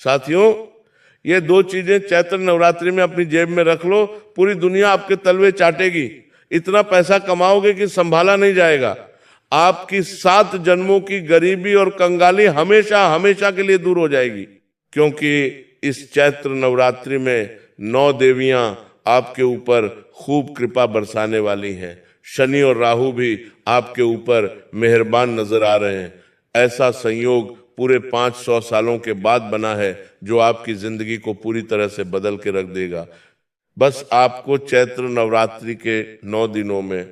साथियों, ये दो चीजें चैत्र नवरात्रि में अपनी जेब में रख लो, पूरी दुनिया आपके तलवे चाटेगी। इतना पैसा कमाओगे कि संभाला नहीं जाएगा। आपकी 7 जन्मों की गरीबी और कंगाली हमेशा हमेशा के लिए दूर हो जाएगी, क्योंकि इस चैत्र नवरात्रि में 9 देवियां आपके ऊपर खूब कृपा बरसाने वाली हैं। शनि और राहु भी आपके ऊपर मेहरबान नजर आ रहे हैं। ऐसा संयोग पूरे 500 सालों के बाद बना है जो आपकी जिंदगी को पूरी तरह से बदल के रख देगा। बस आपको चैत्र नवरात्रि के 9 दिनों में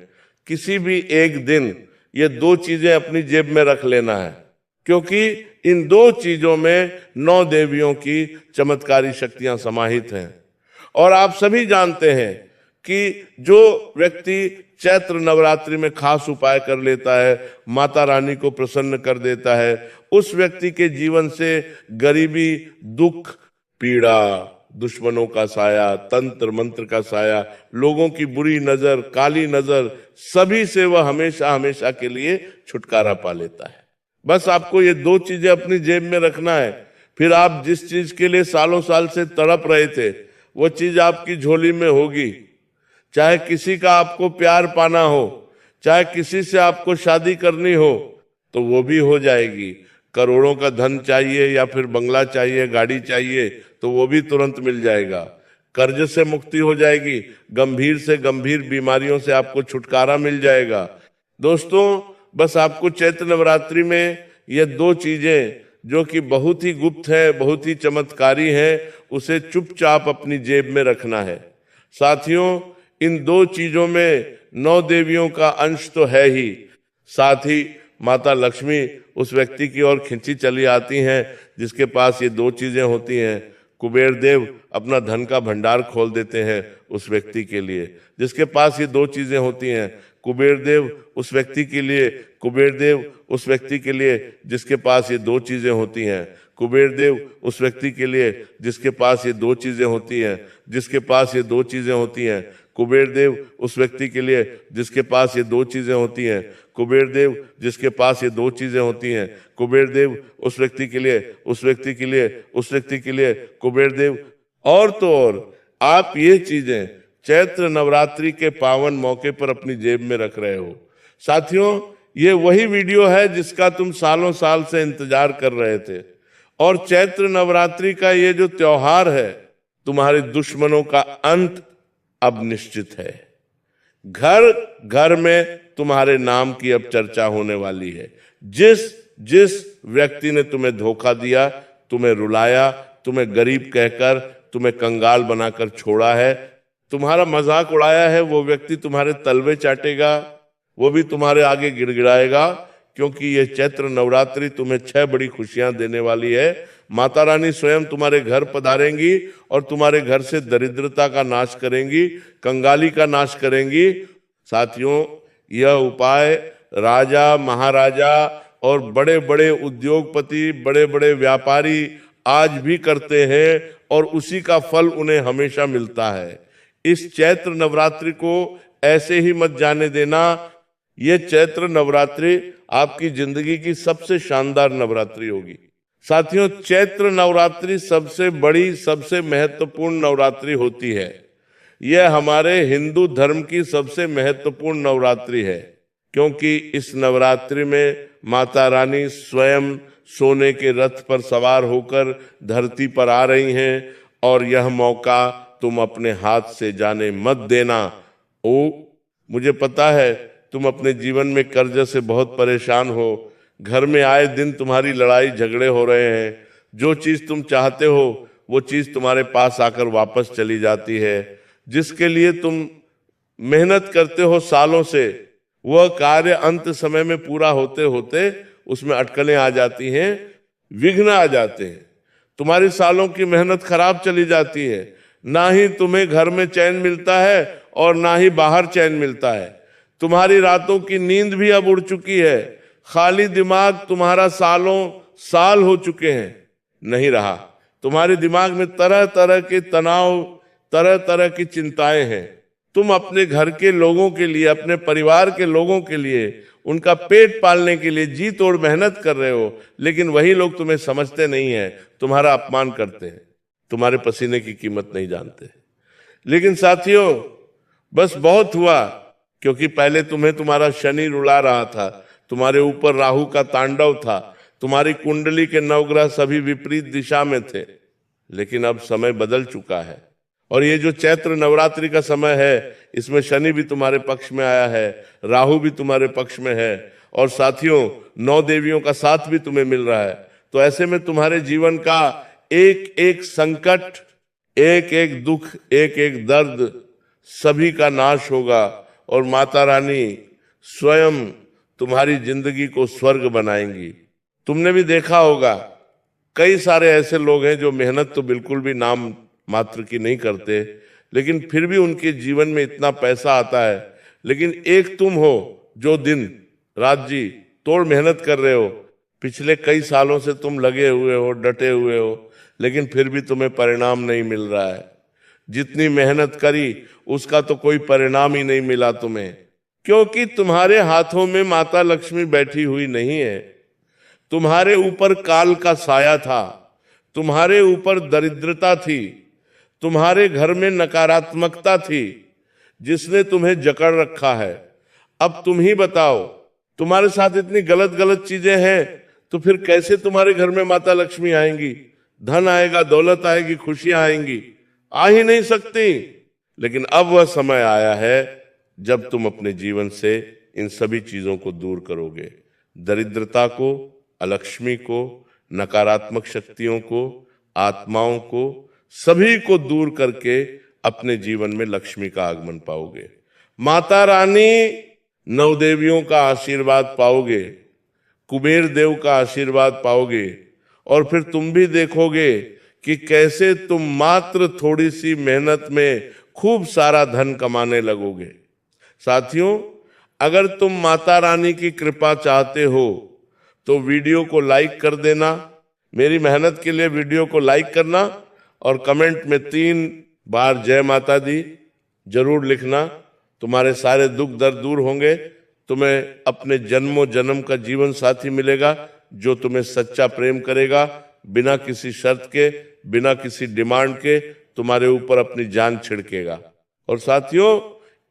किसी भी एक दिन ये 2 चीजें अपनी जेब में रख लेना है, क्योंकि इन 2 चीजों में 9 देवियों की चमत्कारी शक्तियां समाहित हैं। और आप सभी जानते हैं कि जो व्यक्ति चैत्र नवरात्रि में खास उपाय कर लेता है, माता रानी को प्रसन्न कर देता है, उस व्यक्ति के जीवन से गरीबी, दुख, पीड़ा, दुश्मनों का साया, तंत्र मंत्र का साया, लोगों की बुरी नजर, काली नजर, सभी से वह हमेशा हमेशा के लिए छुटकारा पा लेता है। बस आपको ये 2 चीजें अपनी जेब में रखना है। फिर आप जिस चीज के लिए सालों साल से तड़प रहे थे, वो चीज आपकी झोली में होगी। चाहे किसी का आपको प्यार पाना हो, चाहे किसी से आपको शादी करनी हो, तो वो भी हो जाएगी। करोड़ों का धन चाहिए या फिर बंगला चाहिए, गाड़ी चाहिए, तो वो भी तुरंत मिल जाएगा। कर्ज से मुक्ति हो जाएगी, गंभीर से गंभीर बीमारियों से आपको छुटकारा मिल जाएगा। दोस्तों, बस आपको चैत्र नवरात्रि में ये 2 चीजें जो कि बहुत ही गुप्त है, बहुत ही चमत्कारी है, उसे चुपचाप अपनी जेब में रखना है। साथियों, इन 2 चीजों में 9 देवियों का अंश तो है ही, साथ ही माता लक्ष्मी उस व्यक्ति की ओर खिंची चली आती हैं जिसके पास ये 2 चीजें होती हैं। कुबेर देव अपना धन का भंडार खोल देते हैं उस व्यक्ति के लिए जिसके पास ये 2 चीजें होती हैं। कुबेर देव उस व्यक्ति के लिए, कुबेर देव उस व्यक्ति के लिए जिसके पास ये 2 चीजें होती हैं। कुबेर देव उस व्यक्ति के लिए जिसके पास ये 2 चीजें होती हैं, जिसके पास ये 2 चीजें होती हैं। कुबेर देव उस व्यक्ति के लिए जिसके पास ये 2 चीजें होती हैं। कुबेर देव जिसके पास ये 2 चीजें होती हैं। कुबेर देव उस व्यक्ति के लिए, उस व्यक्ति के लिए, उस व्यक्ति के लिए, कुबेर देव। और तो और आप ये चीजें चैत्र नवरात्रि के पावन मौके पर अपनी जेब में रख रहे हो। साथियों, ये वही वीडियो है जिसका तुम सालों साल से इंतजार कर रहे थे। और चैत्र नवरात्रि का ये जो त्योहार है, तुम्हारे दुश्मनों का अंत अब निश्चित है। घर घर में तुम्हारे नाम की अब चर्चा होने वाली है। जिस जिस व्यक्ति ने तुम्हें धोखा दिया, तुम्हें रुलाया, तुम्हें गरीब कहकर, तुम्हें कंगाल बनाकर छोड़ा है, तुम्हारा मजाक उड़ाया है, वो व्यक्ति तुम्हारे तलवे चाटेगा, वो भी तुम्हारे आगे गिड़गिड़ाएगा, क्योंकि ये चैत्र नवरात्रि तुम्हें 6 बड़ी खुशियां देने वाली है। माता रानी स्वयं तुम्हारे घर पधारेंगी और तुम्हारे घर से दरिद्रता का नाश करेंगी, कंगाली का नाश करेंगी। साथियों, यह उपाय राजा, महाराजा और बड़े बड़े उद्योगपति, बड़े बड़े व्यापारी आज भी करते हैं और उसी का फल उन्हें हमेशा मिलता है। इस चैत्र नवरात्रि को ऐसे ही मत जाने देना। ये चैत्र नवरात्रि आपकी जिंदगी की सबसे शानदार नवरात्रि होगी। साथियों, चैत्र नवरात्रि सबसे बड़ी, सबसे महत्वपूर्ण नवरात्रि होती है। यह हमारे हिंदू धर्म की सबसे महत्वपूर्ण नवरात्रि है, क्योंकि इस नवरात्रि में माता रानी स्वयं सोने के रथ पर सवार होकर धरती पर आ रही हैं और यह मौका तुम अपने हाथ से जाने मत देना। मुझे पता है तुम अपने जीवन में कर्ज से बहुत परेशान हो, घर में आए दिन तुम्हारी लड़ाई झगड़े हो रहे हैं, जो चीज तुम चाहते हो वो चीज तुम्हारे पास आकर वापस चली जाती है, जिसके लिए तुम मेहनत करते हो सालों से, वह कार्य अंत समय में पूरा होते होते उसमें अटकलें आ जाती हैं, विघ्न आ जाते हैं, तुम्हारी सालों की मेहनत खराब चली जाती है। ना ही तुम्हें घर में चैन मिलता है और ना ही बाहर चैन मिलता है। तुम्हारी रातों की नींद भी अब उड़ चुकी है, खाली दिमाग तुम्हारा सालों साल हो चुके हैं, नहीं रहा। तुम्हारे दिमाग में तरह तरह के तनाव, तरह तरह की चिंताएं हैं। तुम अपने घर के लोगों के लिए, अपने परिवार के लोगों के लिए, उनका पेट पालने के लिए जी तोड़ मेहनत कर रहे हो, लेकिन वही लोग तुम्हें समझते नहीं है, तुम्हारा अपमान करते हैं, तुम्हारे पसीने की कीमत नहीं जानते। लेकिन साथियों, बस बहुत हुआ, क्योंकि पहले तुम्हें तुम्हारा शनि रुला रहा था, तुम्हारे ऊपर राहु का तांडव था, तुम्हारी कुंडली के नवग्रह सभी विपरीत दिशा में थे। लेकिन अब समय बदल चुका है, और ये जो चैत्र नवरात्रि का समय है, इसमें शनि भी तुम्हारे पक्ष में आया है, राहु भी तुम्हारे पक्ष में है, और साथियों 9 देवियों का साथ भी तुम्हें मिल रहा है। तो ऐसे में तुम्हारे जीवन का एक एक संकट, एक एक दुख, एक एक दर्द, सभी का नाश होगा, और माता रानी स्वयं तुम्हारी जिंदगी को स्वर्ग बनाएंगी। तुमने भी देखा होगा, कई सारे ऐसे लोग हैं जो मेहनत तो बिल्कुल भी नाम मात्र की नहीं करते, लेकिन फिर भी उनके जीवन में इतना पैसा आता है। लेकिन एक तुम हो जो दिन रात जी तोड़ मेहनत कर रहे हो, पिछले कई सालों से तुम लगे हुए हो, डटे हुए हो, लेकिन फिर भी तुम्हें परिणाम नहीं मिल रहा है। जितनी मेहनत करी उसका तो कोई परिणाम ही नहीं मिला तुम्हें, क्योंकि तुम्हारे हाथों में माता लक्ष्मी बैठी हुई नहीं है। तुम्हारे ऊपर काल का साया था, तुम्हारे ऊपर दरिद्रता थी, तुम्हारे घर में नकारात्मकता थी, जिसने तुम्हें जकड़ रखा है। अब तुम ही बताओ, तुम्हारे साथ इतनी गलत गलत चीजें हैं, तो फिर कैसे तुम्हारे घर में माता लक्ष्मी आएंगी? धन आएगा, दौलत आएगी, खुशियां आएंगी? आ ही नहीं सकती। लेकिन अब वह समय आया है जब तुम अपने जीवन से इन सभी चीजों को दूर करोगे, दरिद्रता को, अलक्ष्मी को, नकारात्मक शक्तियों को, आत्माओं को, सभी को दूर करके अपने जीवन में लक्ष्मी का आगमन पाओगे। माता रानी नवदेवियों का आशीर्वाद पाओगे, कुबेर देव का आशीर्वाद पाओगे, और फिर तुम भी देखोगे कि कैसे तुम मात्र थोड़ी सी मेहनत में खूब सारा धन कमाने लगोगे। साथियों, अगर तुम माता रानी की कृपा चाहते हो तो वीडियो को लाइक कर देना, मेरी मेहनत के लिए वीडियो को लाइक करना, और कमेंट में 3 बार जय माता दी जरूर लिखना। तुम्हारे सारे दुख दर्द दूर होंगे, तुम्हें अपने जन्मों जन्म का जीवन साथी मिलेगा जो तुम्हें सच्चा प्रेम करेगा, बिना किसी शर्त के, बिना किसी डिमांड के तुम्हारे ऊपर अपनी जान छिड़केगा। और साथियों,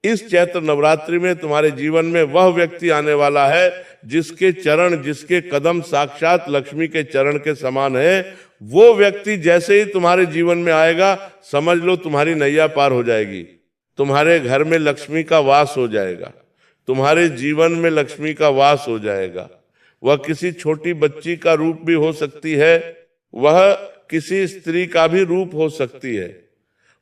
इस चैत्र नवरात्रि में तुम्हारे जीवन में वह व्यक्ति आने वाला है जिसके चरण, जिसके कदम साक्षात लक्ष्मी के चरण के समान है। वो व्यक्ति जैसे ही तुम्हारे जीवन में आएगा, समझ लो तुम्हारी नैया पार हो जाएगी, तुम्हारे घर में लक्ष्मी का वास हो जाएगा, तुम्हारे जीवन में लक्ष्मी का वास हो जाएगा। वह किसी छोटी बच्ची का रूप भी हो सकती है, वह किसी स्त्री का भी रूप हो सकती है।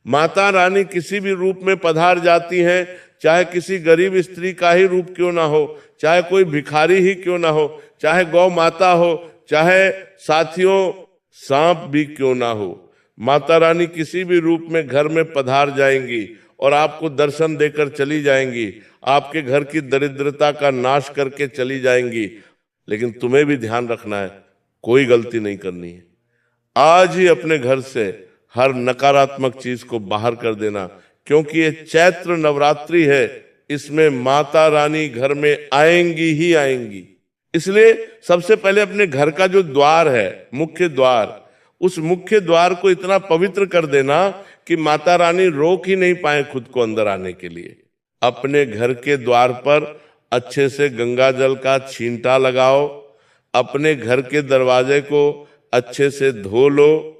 माता रानी किसी भी रूप में पधार जाती हैं, चाहे किसी गरीब स्त्री का ही रूप क्यों ना हो, चाहे कोई भिखारी ही क्यों ना हो, चाहे गौ माता हो, चाहे साथियों सांप भी क्यों ना हो। माता रानी किसी भी रूप में घर में पधार जाएंगी और आपको दर्शन देकर चली जाएंगी, आपके घर की दरिद्रता का नाश करके चली जाएंगी। लेकिन तुम्हें भी ध्यान रखना है, कोई गलती नहीं करनी है। आज ही अपने घर से हर नकारात्मक चीज को बाहर कर देना, क्योंकि ये चैत्र नवरात्रि है, इसमें माता रानी घर में आएंगी ही आएंगी। इसलिए सबसे पहले अपने घर का जो द्वार है, मुख्य द्वार, उस मुख्य द्वार को इतना पवित्र कर देना कि माता रानी रोक ही नहीं पाए खुद को अंदर आने के लिए। अपने घर के द्वार पर अच्छे से गंगा जल का छींटा लगाओ, अपने घर के दरवाजे को अच्छे से धो लो,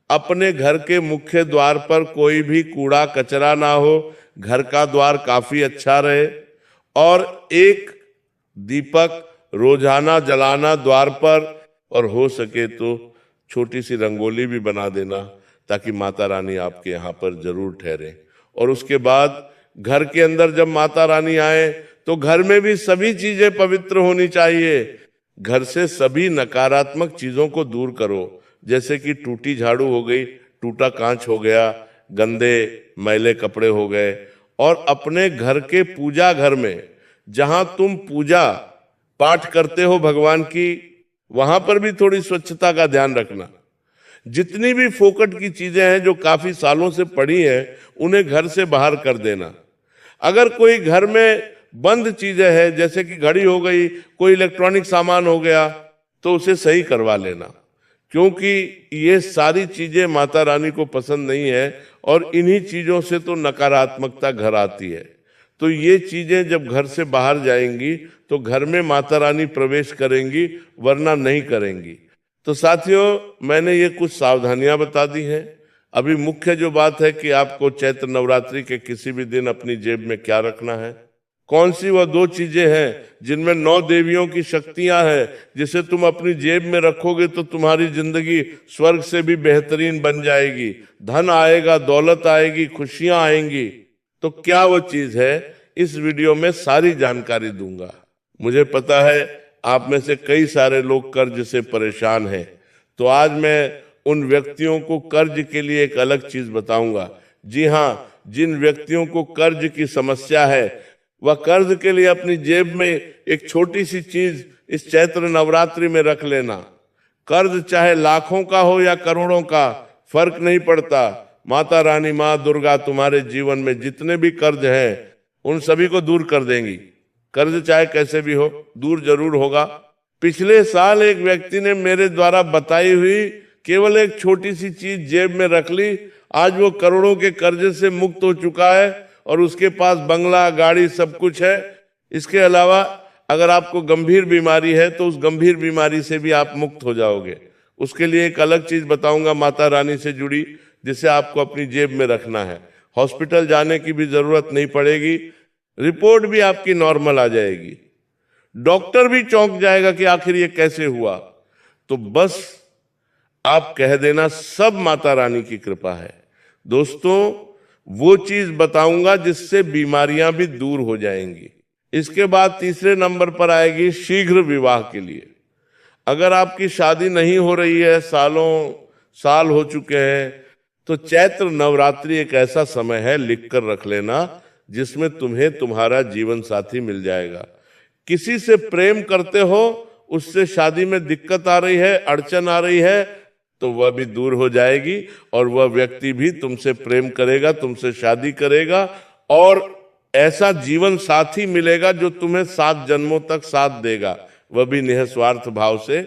अपने घर के मुख्य द्वार पर कोई भी कूड़ा कचरा ना हो, घर का द्वार काफी अच्छा रहे, और एक दीपक रोजाना जलाना द्वार पर, और हो सके तो छोटी सी रंगोली भी बना देना, ताकि माता रानी आपके यहाँ पर जरूर ठहरे। और उसके बाद घर के अंदर जब माता रानी आए तो घर में भी सभी चीजें पवित्र होनी चाहिए। घर से सभी नकारात्मक चीजों को दूर करो, जैसे कि टूटी झाड़ू हो गई, टूटा कांच हो गया, गंदे मैले कपड़े हो गए। और अपने घर के पूजा घर में जहां तुम पूजा पाठ करते हो भगवान की, वहां पर भी थोड़ी स्वच्छता का ध्यान रखना। जितनी भी फोकट की चीजें हैं जो काफी सालों से पड़ी हैं, उन्हें घर से बाहर कर देना। अगर कोई घर में बंद चीजें हैं, जैसे कि घड़ी हो गई, कोई इलेक्ट्रॉनिक सामान हो गया, तो उसे सही करवा लेना, क्योंकि ये सारी चीजें माता रानी को पसंद नहीं है और इन्हीं चीजों से तो नकारात्मकता घर आती है। तो ये चीजें जब घर से बाहर जाएंगी तो घर में माता रानी प्रवेश करेंगी, वरना नहीं करेंगी। तो साथियों, मैंने ये कुछ सावधानियां बता दी हैं। अभी मुख्य जो बात है कि आपको चैत्र नवरात्रि के किसी भी दिन अपनी जेब में क्या रखना है, कौन सी वह 2 चीजें हैं जिनमें 9 देवियों की शक्तियां हैं, जिसे तुम अपनी जेब में रखोगे तो तुम्हारी जिंदगी स्वर्ग से भी बेहतरीन बन जाएगी, धन आएगा, दौलत आएगी, खुशियां आएंगी। तो क्या वो चीज है, इस वीडियो में सारी जानकारी दूंगा। मुझे पता है आप में से कई सारे लोग कर्ज से परेशान हैं, तो आज मैं उन व्यक्तियों को कर्ज के लिए एक अलग चीज बताऊंगा। जी हाँ, जिन व्यक्तियों को कर्ज की समस्या है, वह कर्ज के लिए अपनी जेब में एक छोटी सी चीज इस चैत्र नवरात्रि में रख लेना। कर्ज चाहे लाखों का हो या करोड़ों का, फर्क नहीं पड़ता। माता रानी माँ दुर्गा तुम्हारे जीवन में जितने भी कर्ज हैं उन सभी को दूर कर देंगी। कर्ज चाहे कैसे भी हो, दूर जरूर होगा। पिछले साल एक व्यक्ति ने मेरे द्वारा बताई हुई केवल एक छोटी सी चीज जेब में रख ली, आज वो करोड़ों के कर्ज से मुक्त हो चुका है और उसके पास बंगला, गाड़ी, सब कुछ है। इसके अलावा अगर आपको गंभीर बीमारी है तो उस गंभीर बीमारी से भी आप मुक्त हो जाओगे। उसके लिए एक अलग चीज बताऊंगा माता रानी से जुड़ी, जिसे आपको अपनी जेब में रखना है। हॉस्पिटल जाने की भी जरूरत नहीं पड़ेगी, रिपोर्ट भी आपकी नॉर्मल आ जाएगी, डॉक्टर भी चौंक जाएगा कि आखिर ये कैसे हुआ। तो बस आप कह देना सब माता रानी की कृपा है। दोस्तों, वो चीज बताऊंगा जिससे बीमारियां भी दूर हो जाएंगी। इसके बाद तीसरे नंबर पर आएगी शीघ्र विवाह के लिए। अगर आपकी शादी नहीं हो रही है, सालों साल हो चुके हैं, तो चैत्र नवरात्रि एक ऐसा समय है, लिख कर रख लेना, जिसमें तुम्हें तुम्हारा जीवन साथी मिल जाएगा। किसी से प्रेम करते हो, उससे शादी में दिक्कत आ रही है, अड़चन आ रही है, तो वह भी दूर हो जाएगी और वह व्यक्ति भी तुमसे प्रेम करेगा, तुमसे शादी करेगा और ऐसा जीवन साथी मिलेगा जो तुम्हें 7 जन्मों तक साथ देगा, वह भी निस्वार्थ भाव से।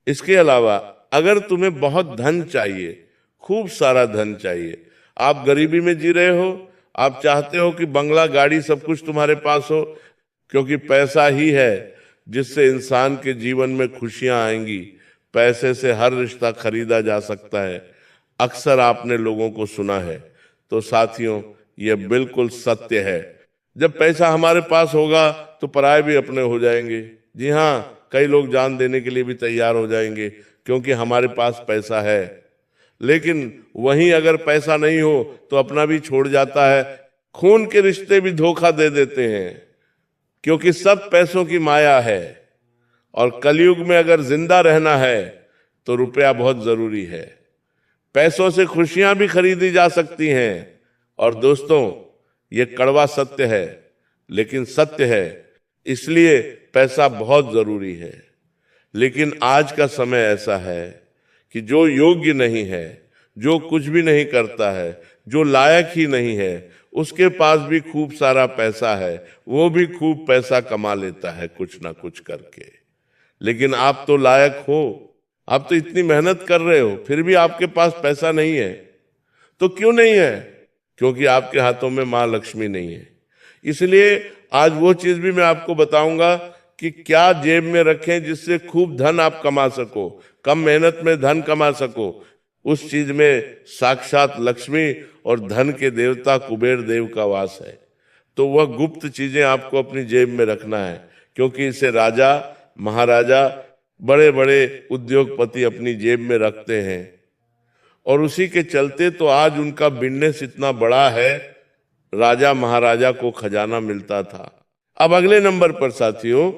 इसके अलावा अगर तुम्हें बहुत धन चाहिए, खूब सारा धन चाहिए, आप गरीबी में जी रहे हो, आप चाहते हो कि बंगला, गाड़ी, सब कुछ तुम्हारे पास हो, क्योंकि पैसा ही है जिससे इंसान के जीवन में खुशियां आएंगी। पैसे से हर रिश्ता खरीदा जा सकता है, अक्सर आपने लोगों को सुना है। तो साथियों, ये बिल्कुल सत्य है। जब पैसा हमारे पास होगा तो पराये भी अपने हो जाएंगे। जी हाँ, कई लोग जान देने के लिए भी तैयार हो जाएंगे क्योंकि हमारे पास पैसा है। लेकिन वहीं अगर पैसा नहीं हो तो अपना भी छोड़ जाता है, खून के रिश्ते भी धोखा दे देते हैं, क्योंकि सब पैसों की माया है। और कलयुग में अगर जिंदा रहना है तो रुपया बहुत जरूरी है। पैसों से खुशियां भी खरीदी जा सकती हैं। और दोस्तों, ये कड़वा सत्य है, लेकिन सत्य है, इसलिए पैसा बहुत जरूरी है। लेकिन आज का समय ऐसा है कि जो योग्य नहीं है, जो कुछ भी नहीं करता है, जो लायक ही नहीं है, उसके पास भी खूब सारा पैसा है, वो भी खूब पैसा कमा लेता है कुछ ना कुछ करके। लेकिन आप तो लायक हो, आप तो इतनी मेहनत कर रहे हो, फिर भी आपके पास पैसा नहीं है। तो क्यों नहीं है? क्योंकि आपके हाथों में मां लक्ष्मी नहीं है। इसलिए आज वो चीज भी मैं आपको बताऊंगा कि क्या जेब में रखें जिससे खूब धन आप कमा सको, कम मेहनत में धन कमा सको। उस चीज में साक्षात लक्ष्मी और धन के देवता कुबेर देव का वास है। तो वह गुप्त चीजें आपको अपनी जेब में रखना है, क्योंकि इसे राजा, महाराजा, बड़े बड़े उद्योगपति अपनी जेब में रखते हैं और उसी के चलते तो आज उनका बिजनेस इतना बड़ा है, राजा महाराजा को खजाना मिलता था। अब अगले नंबर पर साथियों,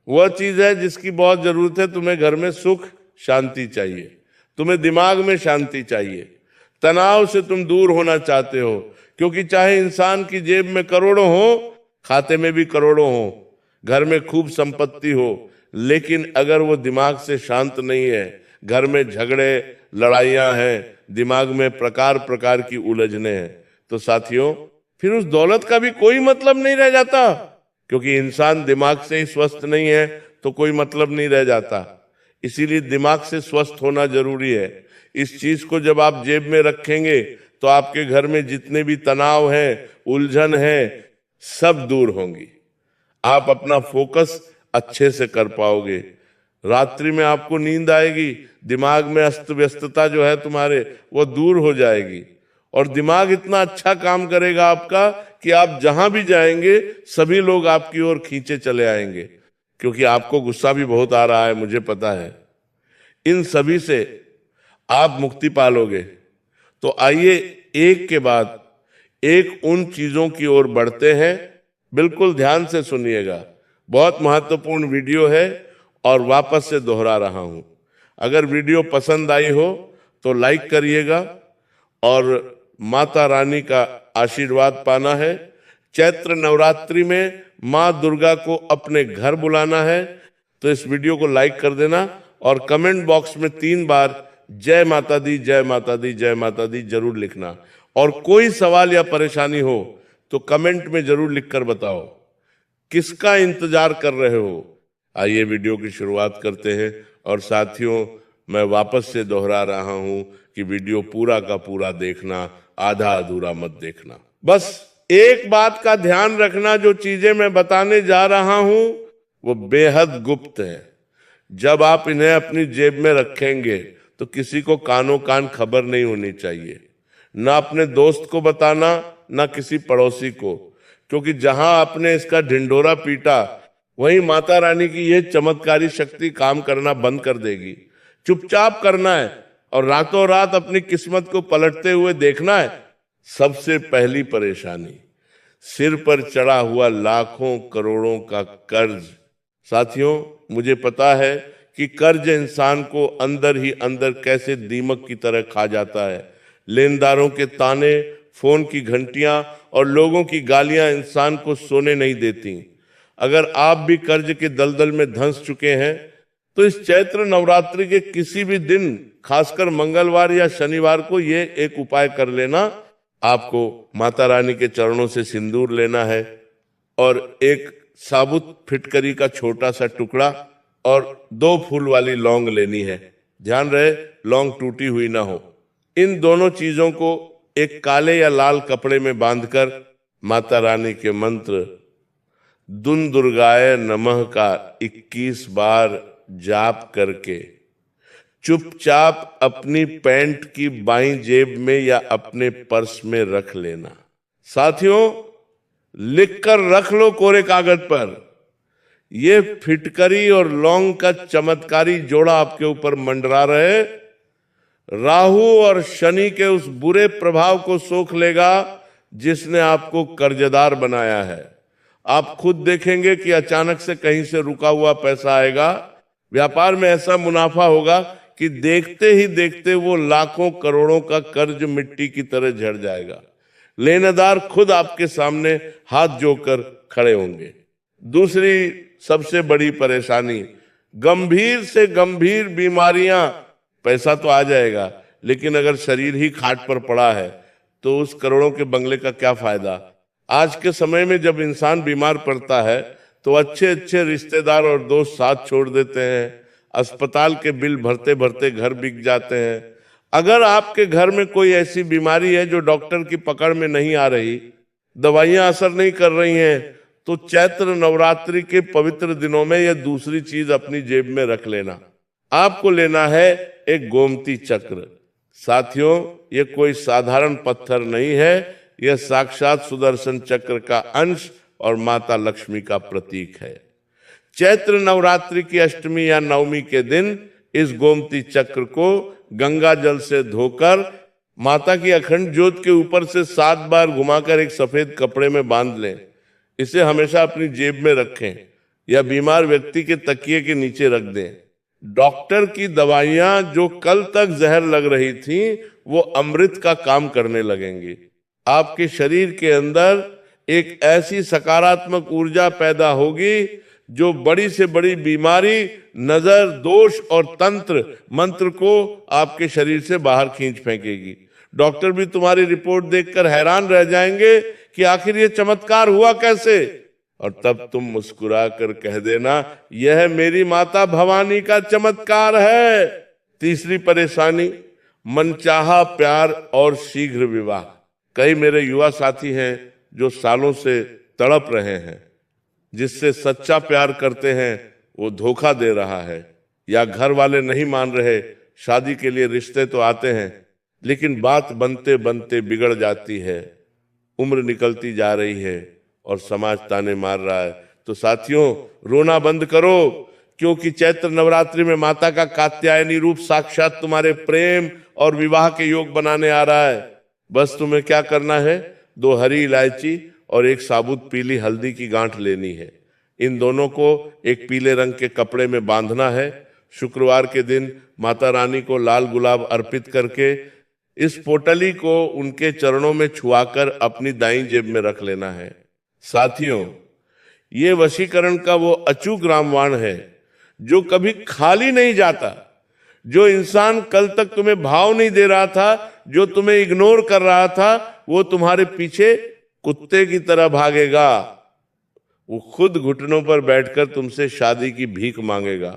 वह चीज है जिसकी बहुत जरूरत है। तुम्हें घर में सुख शांति चाहिए, तुम्हें दिमाग में शांति चाहिए, तनाव से तुम दूर होना चाहते हो, क्योंकि चाहे इंसान की जेब में करोड़ों हो, खाते में भी करोड़ों हो, घर में खूब संपत्ति हो, लेकिन अगर वो दिमाग से शांत नहीं है, घर में झगड़े, लड़ाइयां हैं, दिमाग में प्रकार प्रकार की उलझने हैं, तो साथियों फिर उस दौलत का भी कोई मतलब नहीं रह जाता, क्योंकि इंसान दिमाग से ही स्वस्थ नहीं है तो कोई मतलब नहीं रह जाता। इसीलिए दिमाग से स्वस्थ होना जरूरी है। इस चीज को जब आप जेब में रखेंगे तो आपके घर में जितने भी तनाव है, उलझन है, सब दूर होंगी। आप अपना फोकस अच्छे से कर पाओगे। रात्रि में आपको नींद आएगी, दिमाग में अस्त व्यस्तता जो है तुम्हारे वो दूर हो जाएगी, और दिमाग इतना अच्छा काम करेगा आपका कि आप जहां भी जाएंगे सभी लोग आपकी ओर खींचे चले आएंगे। क्योंकि आपको गुस्सा भी बहुत आ रहा है, मुझे पता है। इन सभी से आप मुक्ति पालोगे। तो आइए एक के बाद एक उन चीजों की ओर बढ़ते हैं। बिल्कुल ध्यान से सुनिएगा, बहुत महत्वपूर्ण वीडियो है और वापस से दोहरा रहा हूं। अगर वीडियो पसंद आई हो तो लाइक करिएगा, और माता रानी का आशीर्वाद पाना है। चैत्र नवरात्रि में माँ दुर्गा को अपने घर बुलाना है, तो इस वीडियो को लाइक कर देना और कमेंट बॉक्स में 3 बार जय माता दी, जय माता दी, जय माता दी जरूर लिखना। और कोई सवाल या परेशानी हो तो कमेंट में जरूर लिखकर बताओ। किसका इंतजार कर रहे हो? आइए वीडियो की शुरुआत करते हैं। और साथियों, मैं वापस से दोहरा रहा हूं कि वीडियो पूरा का पूरा देखना, आधा अधूरा मत देखना। बस एक बात का ध्यान रखना, जो चीजें मैं बताने जा रहा हूं वो बेहद गुप्त है। जब आप इन्हें अपनी जेब में रखेंगे तो किसी को कानो कान खबर नहीं होनी चाहिए, ना अपने दोस्त को बताना, ना किसी पड़ोसी को, क्योंकि जहां आपने इसका ढिंढोरा पीटा वहीं माता रानी की ये चमत्कारी शक्ति काम करना बंद कर देगी। चुपचाप करना है और रातों रात अपनी किस्मत को पलटते हुए देखना है। सबसे पहली परेशानी, सिर पर चढ़ा हुआ लाखों करोड़ों का कर्ज। साथियों, मुझे पता है कि कर्ज इंसान को अंदर ही अंदर कैसे दीमक की तरह खा जाता है। लेनदारों के ताने, फोन की घंटियां और लोगों की गालियां इंसान को सोने नहीं देती। अगर आप भी कर्ज के दलदल में धंस चुके हैं तो इस चैत्र नवरात्रि के किसी भी दिन, खासकर मंगलवार या शनिवार को, ये एक उपाय कर लेना। आपको माता रानी के चरणों से सिंदूर लेना है और एक साबुत फिटकरी का छोटा सा टुकड़ा और 2 फूल वाली लौंग लेनी है। ध्यान रहे लौंग टूटी हुई ना हो। इन दोनों चीजों को एक काले या लाल कपड़े में बांधकर माता रानी के मंत्र दुन दुर्गाय नमः का 21 बार जाप करके चुपचाप अपनी पैंट की बाईं जेब में या अपने पर्स में रख लेना। साथियों, लिखकर रख लो कोरे कागज पर, ये फिटकरी और लौंग का चमत्कारी जोड़ा आपके ऊपर मंडरा रहे। राहु और शनि के उस बुरे प्रभाव को सोख लेगा जिसने आपको कर्जदार बनाया है। आप खुद देखेंगे कि अचानक से कहीं से रुका हुआ पैसा आएगा। व्यापार में ऐसा मुनाफा होगा कि देखते ही देखते वो लाखों करोड़ों का कर्ज मिट्टी की तरह झड़ जाएगा। लेनदार खुद आपके सामने हाथ जोड़कर खड़े होंगे। दूसरी सबसे बड़ी परेशानी, गंभीर से गंभीर बीमारियां। पैसा तो आ जाएगा, लेकिन अगर शरीर ही खाट पर पड़ा है तो उस करोड़ों के बंगले का क्या फायदा। आज के समय में जब इंसान बीमार पड़ता है तो अच्छे अच्छे रिश्तेदार और दोस्त साथ छोड़ देते हैं। अस्पताल के बिल भरते भरते घर बिक जाते हैं। अगर आपके घर में कोई ऐसी बीमारी है जो डॉक्टर की पकड़ में नहीं आ रही, दवाइयां असर नहीं कर रही हैं, तो चैत्र नवरात्रि के पवित्र दिनों में यह दूसरी चीज अपनी जेब में रख लेना। आपको लेना है एक गोमती चक्र। साथियों, यह कोई साधारण पत्थर नहीं है, यह साक्षात सुदर्शन चक्र का अंश और माता लक्ष्मी का प्रतीक है। चैत्र नवरात्रि की अष्टमी या नवमी के दिन इस गोमती चक्र को गंगा जल से धोकर माता की अखंड ज्योत के ऊपर से 7 बार घुमाकर एक सफेद कपड़े में बांध लें। इसे हमेशा अपनी जेब में रखें या बीमार व्यक्ति के तकिए के नीचे रख दें। डॉक्टर की दवाइयां जो कल तक जहर लग रही थी वो अमृत का काम करने लगेंगी। आपके शरीर के अंदर एक ऐसी सकारात्मक ऊर्जा पैदा होगी जो बड़ी से बड़ी बीमारी, नजर दोष और तंत्र मंत्र को आपके शरीर से बाहर खींच फेंकेगी। डॉक्टर भी तुम्हारी रिपोर्ट देखकर हैरान रह जाएंगे कि आखिर ये चमत्कार हुआ कैसे। और तब तुम मुस्कुरा कर कह देना, यह मेरी माता भवानी का चमत्कार है। तीसरी परेशानी, मनचाहा प्यार और शीघ्र विवाह। कई मेरे युवा साथी हैं जो सालों से तड़प रहे हैं, जिससे सच्चा प्यार करते हैं वो धोखा दे रहा है, या घर वाले नहीं मान रहे। शादी के लिए रिश्ते तो आते हैं, लेकिन बात बनते बनते बिगड़ जाती है, उम्र निकलती जा रही है और समाज ताने मार रहा है। तो साथियों, रोना बंद करो, क्योंकि चैत्र नवरात्रि में माता का कात्यायनी रूप साक्षात तुम्हारे प्रेम और विवाह के योग बनाने आ रहा है। बस तुम्हें क्या करना है, 2 हरी इलायची और 1 साबुत पीली हल्दी की गांठ लेनी है। इन दोनों को एक पीले रंग के कपड़े में बांधना है। शुक्रवार के दिन माता रानी को लाल गुलाब अर्पित करके इस पोटली को उनके चरणों में छुआकर अपनी दाईं जेब में रख लेना है। साथियों, ये वशीकरण का वो अचूक रामबाण है जो कभी खाली नहीं जाता। जो इंसान कल तक तुम्हें भाव नहीं दे रहा था, जो तुम्हें इग्नोर कर रहा था, वो तुम्हारे पीछे कुत्ते की तरह भागेगा। वो खुद घुटनों पर बैठकर तुमसे शादी की भीख मांगेगा।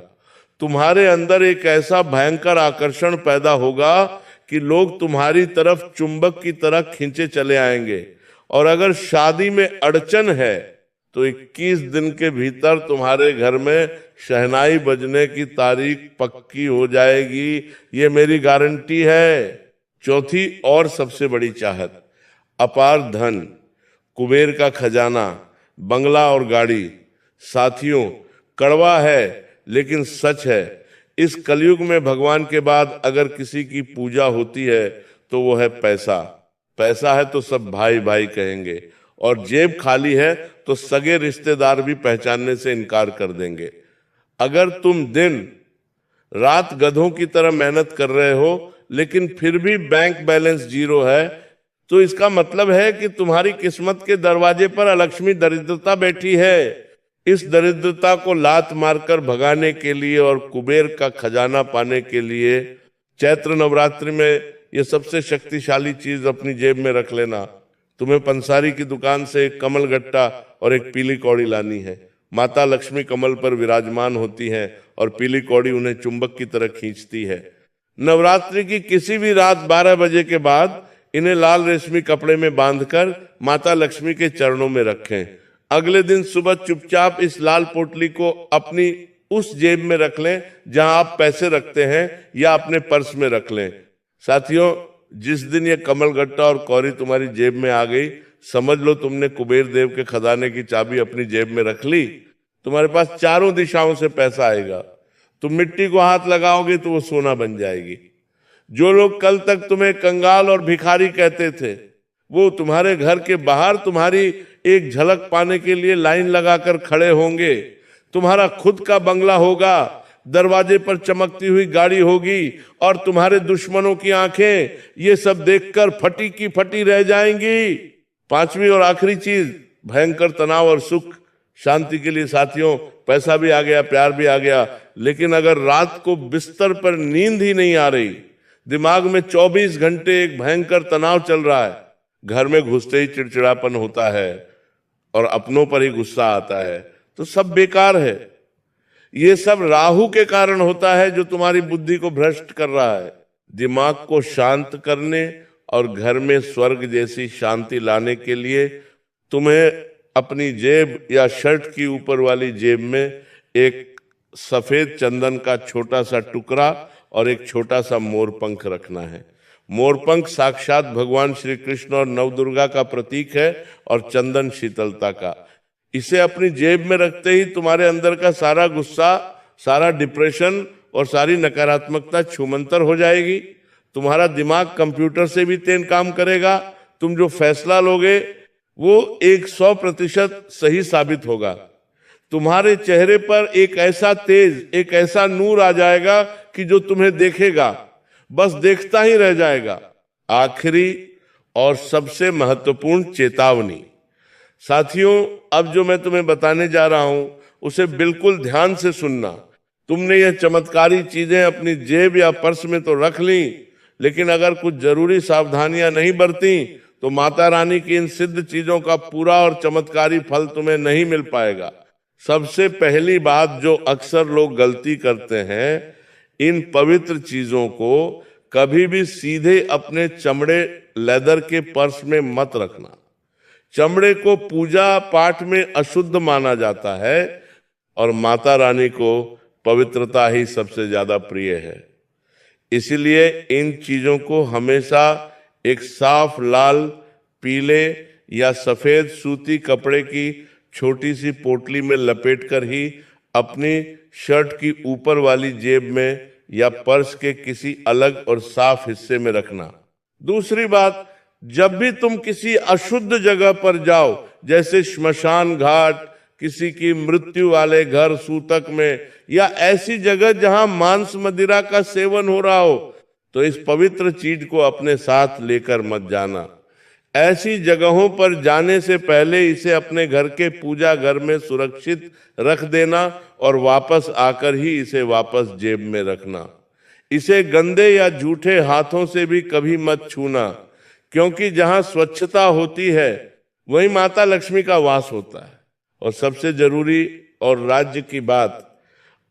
तुम्हारे अंदर एक ऐसा भयंकर आकर्षण पैदा होगा कि लोग तुम्हारी तरफ चुंबक की तरह खींचे चले आएंगे। और अगर शादी में अड़चन है तो 21 दिन के भीतर तुम्हारे घर में शहनाई बजने की तारीख पक्की हो जाएगी। ये मेरी गारंटी है। चौथी और सबसे बड़ी चाहत, अपार धन, कुबेर का खजाना, बंगला और गाड़ी। साथियों, कड़वा है लेकिन सच है। इस कलयुग में भगवान के बाद अगर किसी की पूजा होती है तो वो है पैसा। पैसा है तो सब भाई भाई कहेंगे, और जेब खाली है तो सगे रिश्तेदार भी पहचानने से इनकार कर देंगे। अगर तुम दिन रात गधों की तरह मेहनत कर रहे हो लेकिन फिर भी बैंक बैलेंस 0 है, तो इसका मतलब है कि तुम्हारी किस्मत के दरवाजे पर अलक्ष्मी दरिद्रता बैठी है। इस दरिद्रता को लात मारकर भगाने के लिए और कुबेर का खजाना पाने के लिए चैत्र नवरात्रि में ये सबसे शक्तिशाली चीज अपनी जेब में रख लेना। तुम्हें पंसारी की दुकान से एक कमल गट्टा और एक पीली कौड़ी लानी है। माता लक्ष्मी कमल पर विराजमान होती हैं और पीली कौड़ी उन्हें चुंबक की तरह खींचती है। नवरात्रि की किसी भी रात 12 बजे के बाद इन्हें लाल रेशमी कपड़े में बांधकर माता लक्ष्मी के चरणों में रखें। अगले दिन सुबह चुपचाप इस लाल पोटली को अपनी उस जेब में रख लें जहां आप पैसे रखते हैं, या अपने पर्स में रख लें। साथियों, जिस दिन ये कमल गट्टा और कौड़ी तुम्हारी जेब में आ गई, समझ लो तुमने कुबेर देव के खजाने की चाबी अपनी जेब में रख ली। तुम्हारे पास चारों दिशाओं से पैसा आएगा। तुम मिट्टी को हाथ लगाओगे तो वो सोना बन जाएगी। जो लोग कल तक तुम्हें कंगाल और भिखारी कहते थे, वो तुम्हारे घर के बाहर तुम्हारी एक झलक पाने के लिए लाइन लगाकर खड़े होंगे। तुम्हारा खुद का बंगला होगा, दरवाजे पर चमकती हुई गाड़ी होगी, और तुम्हारे दुश्मनों की आंखें ये सब देखकर फटी की फटी रह जाएंगी। पांचवी और आखिरी चीज, भयंकर तनाव और सुख शांति के लिए। साथियों, पैसा भी आ गया, प्यार भी आ गया, लेकिन अगर रात को बिस्तर पर नींद ही नहीं आ रही, दिमाग में 24 घंटे एक भयंकर तनाव चल रहा है, घर में घुसते ही चिड़चिड़ापन होता है और अपनों पर ही गुस्सा आता है, तो सब बेकार है। ये सब राहु के कारण होता है जो तुम्हारी बुद्धि को भ्रष्ट कर रहा है। दिमाग को शांत करने और घर में स्वर्ग जैसी शांति लाने के लिए तुम्हें अपनी जेब या शर्ट की ऊपर वाली जेब में एक सफेद चंदन का छोटा सा टुकड़ा और एक छोटा सा मोरपंख रखना है। मोरपंख साक्षात भगवान श्री कृष्ण और नवदुर्गा का प्रतीक है और चंदन शीतलता का। इसे अपनी जेब में रखते ही तुम्हारे अंदर का सारा गुस्सा, सारा डिप्रेशन और सारी नकारात्मकता छूमंतर हो जाएगी। तुम्हारा दिमाग कंप्यूटर से भी तेज काम करेगा। तुम जो फैसला लोगे वो 100% सही साबित होगा। तुम्हारे चेहरे पर एक ऐसा तेज, एक ऐसा नूर आ जाएगा कि जो तुम्हें देखेगा बस देखता ही रह जाएगा। आखिरी और सबसे महत्वपूर्ण चेतावनी, साथियों, अब जो मैं तुम्हें बताने जा रहा हूं उसे बिल्कुल ध्यान से सुनना। तुमने ये चमत्कारी चीजें अपनी जेब या पर्स में तो रख ली, लेकिन अगर कुछ जरूरी सावधानियां नहीं बरती तो माता रानी की इन सिद्ध चीजों का पूरा और चमत्कारी फल तुम्हें नहीं मिल पाएगा। सबसे पहली बात जो अक्सर लोग गलती करते हैं, इन पवित्र चीजों को कभी भी सीधे अपने चमड़े लेदर के पर्स में मत रखना। चमड़े को पूजा पाठ में अशुद्ध माना जाता है और माता रानी को पवित्रता ही सबसे ज्यादा प्रिय है। इसीलिए इन चीजों को हमेशा एक साफ लाल, पीले या सफेद सूती कपड़े की छोटी सी पोटली में लपेटकर ही अपनी शर्ट की ऊपर वाली जेब में या पर्स के किसी अलग और साफ हिस्से में रखना। दूसरी बात, जब भी तुम किसी अशुद्ध जगह पर जाओ, जैसे श्मशान घाट, किसी की मृत्यु वाले घर, सूतक में, या ऐसी जगह जहां मांस मदिरा का सेवन हो रहा हो, तो इस पवित्र चीज को अपने साथ लेकर मत जाना। ऐसी जगहों पर जाने से पहले इसे अपने घर के पूजा घर में सुरक्षित रख देना और वापस आकर ही इसे वापस जेब में रखना। इसे गंदे या झूठे हाथों से भी कभी मत छूना, क्योंकि जहां स्वच्छता होती है वहीं माता लक्ष्मी का वास होता है। और सबसे जरूरी और राज्य की बात,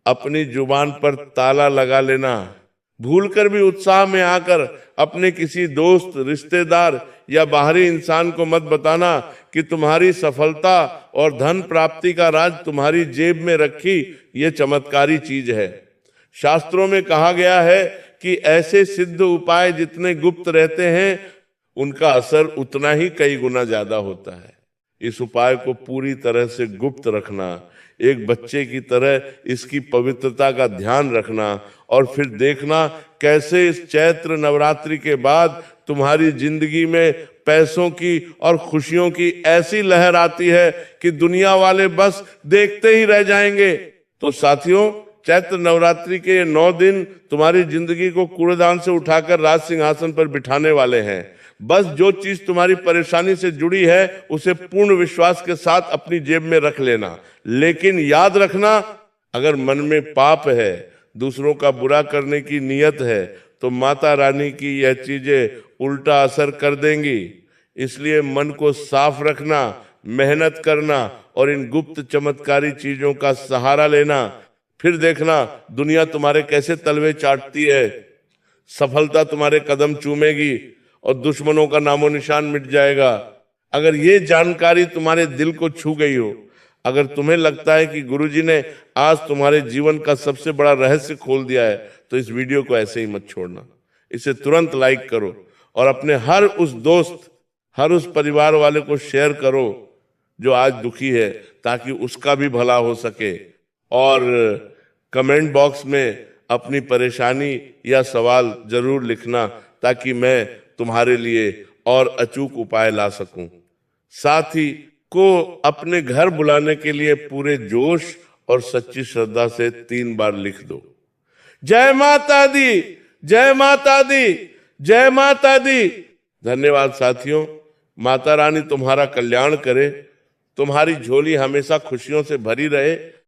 अपनी जुबान पर ताला लगा लेना। भूलकर भी उत्साह में आकर अपने किसी दोस्त, रिश्तेदार या बाहरी इंसान को मत बताना कि तुम्हारी सफलता और धन प्राप्ति का राज तुम्हारी जेब में रखी ये चमत्कारी चीज है। शास्त्रों में कहा गया है कि ऐसे सिद्ध उपाय जितने गुप्त रहते हैं, उनका असर उतना ही कई गुना ज्यादा होता है। इस उपाय को पूरी तरह से गुप्त रखना, एक बच्चे की तरह इसकी पवित्रता का ध्यान रखना, और फिर देखना कैसे इस चैत्र नवरात्रि के बाद तुम्हारी जिंदगी में पैसों की और खुशियों की ऐसी लहर आती है कि दुनिया वाले बस देखते ही रह जाएंगे। तो साथियों, चैत्र नवरात्रि के ये 9 दिन तुम्हारी जिंदगी को कूड़ेदान से उठाकर राज सिंहासन पर बिठाने वाले हैं। बस जो चीज तुम्हारी परेशानी से जुड़ी है उसे पूर्ण विश्वास के साथ अपनी जेब में रख लेना। लेकिन याद रखना, अगर मन में पाप है, दूसरों का बुरा करने की नियत है, तो माता रानी की यह चीजें उल्टा असर कर देंगी। इसलिए मन को साफ रखना, मेहनत करना और इन गुप्त चमत्कारी चीजों का सहारा लेना। फिर देखना दुनिया तुम्हारे कैसे तलवे चाटती है, सफलता तुम्हारे कदम चूमेगी और दुश्मनों का नामो निशान मिट जाएगा। अगर ये जानकारी तुम्हारे दिल को छू गई हो, अगर तुम्हें लगता है कि गुरुजी ने आज तुम्हारे जीवन का सबसे बड़ा रहस्य खोल दिया है, तो इस वीडियो को ऐसे ही मत छोड़ना। इसे तुरंत लाइक करो और अपने हर उस दोस्त, हर उस परिवार वाले को शेयर करो जो आज दुखी है, ताकि उसका भी भला हो सके। और कमेंट बॉक्स में अपनी परेशानी या सवाल जरूर लिखना, ताकि मैं तुम्हारे लिए और अचूक उपाय ला सकूं। साथ ही को अपने घर बुलाने के लिए पूरे जोश और सच्ची श्रद्धा से 3 बार लिख दो, जय माता दी, जय माता दी, जय माता दी। धन्यवाद साथियों। माता रानी तुम्हारा कल्याण करे, तुम्हारी झोली हमेशा खुशियों से भरी रहे